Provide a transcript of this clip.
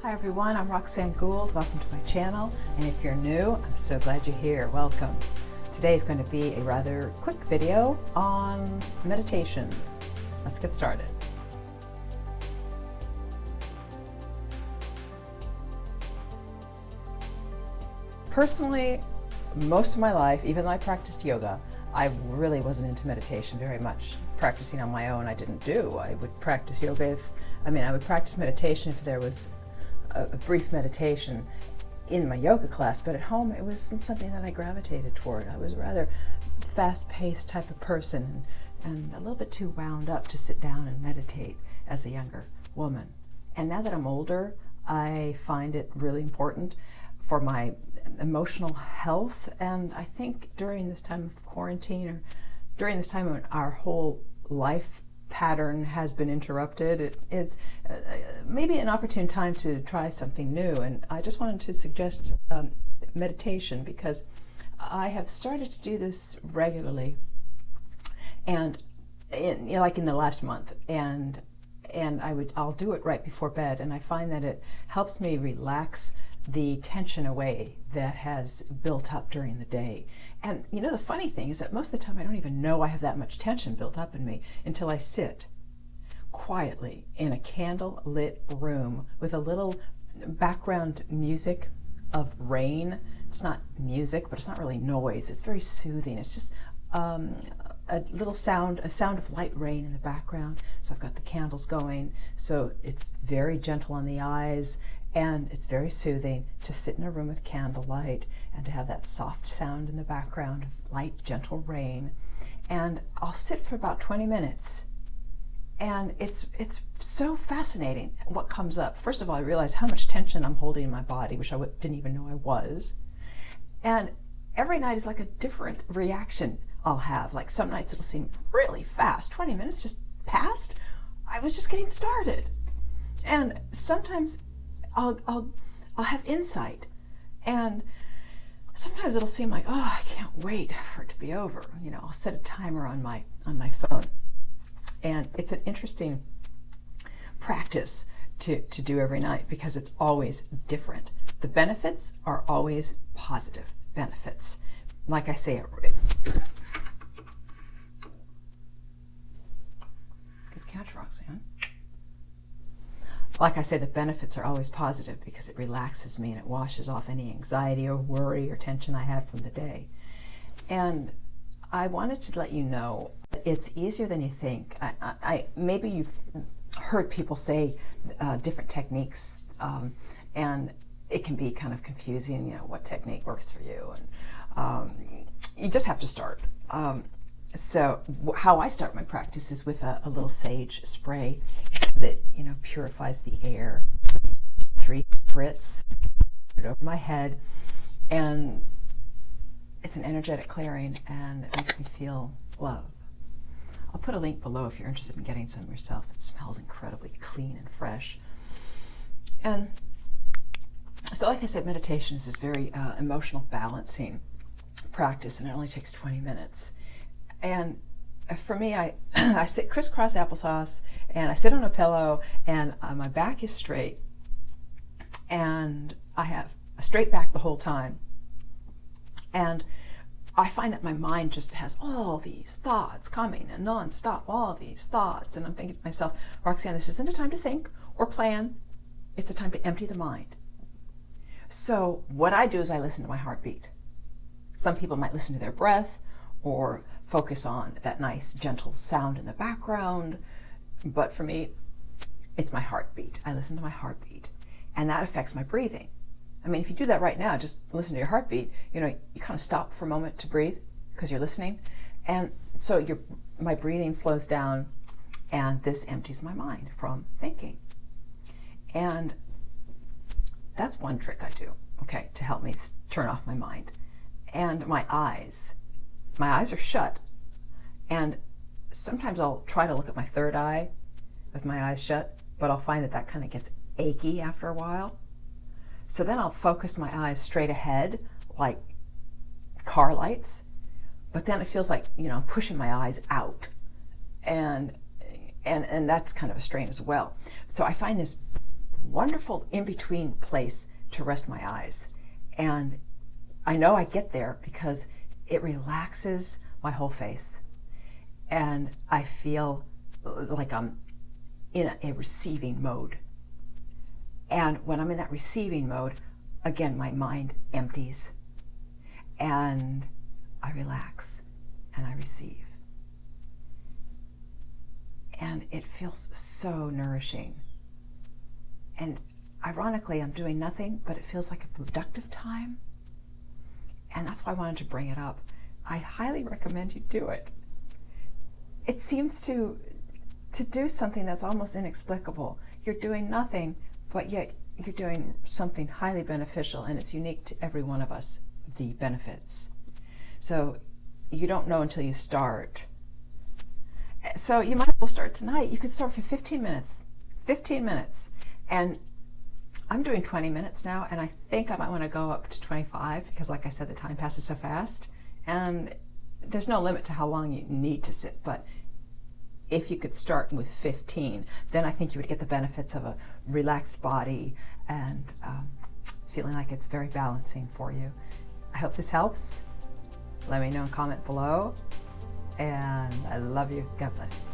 Hi everyone, I'm Roxanne Gould. Welcome to my channel, and if you're new, I'm so glad you're here. Welcome. Today is going to be a rather quick video on meditation. Let's get started. Personally, most of my life, even though I practiced yoga, I really wasn't into meditation very much. Practicing on my own, I didn't do. I would practice yoga I would practice meditation if there was a brief meditation in my yoga class, but at home it wasn't something that I gravitated toward. I was a rather fast-paced type of person and a little bit too wound up to sit down and meditate as a younger woman. And now that I'm older, I find it really important for my emotional health, and I think during this time of quarantine, or during this time when our whole life pattern has been interrupted, it is maybe an opportune time to try something new. And I just wanted to suggest meditation, because I have started to do this regularly, and like in the last month, and I'll do it right before bed, and I find that it helps me relax the tension away that has built up during the day. And the funny thing is that most of the time I don't even know I have that much tension built up in me until I sit quietly in a candle-lit room with a little background music of rain. It's not music, but it's not really noise. It's very soothing. It's just a little sound, a sound of light rain in the background. So I've got the candles going, so it's very gentle on the eyes, and it's very soothing to sit in a room with candlelight and to have that soft sound in the background of light, gentle rain. And I'll sit for about 20 minutes. And it's so fascinating what comes up. First of all, I realize how much tension I'm holding in my body, which I didn't even know I was. And every night is like a different reaction I'll have. Like some nights it'll seem really fast. 20 minutes just passed. I was just getting started. And sometimes I'll have insight, and sometimes it'll seem like, oh, I can't wait for it to be over. I'll set a timer on my phone, and it's an interesting practice to do every night, because it's always different. The benefits are always positive benefits. Like I say, good catch, Roxanne. Like I say, the benefits are always positive because it relaxes me and it washes off any anxiety or worry or tension I had from the day. And I wanted to let you know it's easier than you think. Maybe you've heard people say different techniques, and it can be kind of confusing, what technique works for you. And you just have to start. So how I start my practice is with a little sage spray, because it purifies the air. 3 spritz, put it over my head, and it's an energetic clearing, and it makes me feel love. I'll put a link below if you're interested in getting some yourself. It smells incredibly clean and fresh. And so, like I said, meditation is this very emotional balancing practice, and it only takes 20 minutes. And for me, I sit crisscross applesauce, and I sit on a pillow, and my back is straight, and I have a straight back the whole time. And I find that my mind just has all these thoughts coming and nonstop, all these thoughts. And I'm thinking to myself, Roxanne, this isn't a time to think or plan. It's a time to empty the mind. So what I do is I listen to my heartbeat. Some people might listen to their breath or focus on that nice, gentle sound in the background. But for me, it's my heartbeat. I listen to my heartbeat, and that affects my breathing. If you do that right now, just listen to your heartbeat, you kind of stop for a moment to breathe because you're listening. And so my breathing slows down, and this empties my mind from thinking. And that's one trick I do, to help me turn off my mind. And my eyes are shut, and sometimes I'll try to look at my third eye with my eyes shut, but I'll find that kind of gets achy after a while. So then I'll focus my eyes straight ahead, like car lights, but then it feels like, I'm pushing my eyes out, and that's kind of a strain as well. So I find this wonderful in-between place to rest my eyes. And I know I get there because it relaxes my whole face. And I feel like I'm in a receiving mode. And when I'm in that receiving mode, again, my mind empties and I relax and I receive. And it feels so nourishing. And ironically, I'm doing nothing, but it feels like a productive time. And that's why I wanted to bring it up. I highly recommend you do it. It seems to do something that's almost inexplicable. You're doing nothing, but yet you're doing something highly beneficial, and it's unique to every one of us, the benefits. So you don't know until you start. So you might as well start tonight. You could start for 15 minutes. 15 minutes. And I'm doing 20 minutes now, and I think I might want to go up to 25 because, like I said, the time passes so fast. And there's no limit to how long you need to sit, but if you could start with 15, then I think you would get the benefits of a relaxed body and feeling like it's very balancing for you. I hope this helps. Let me know and comment below. And I love you. God bless you.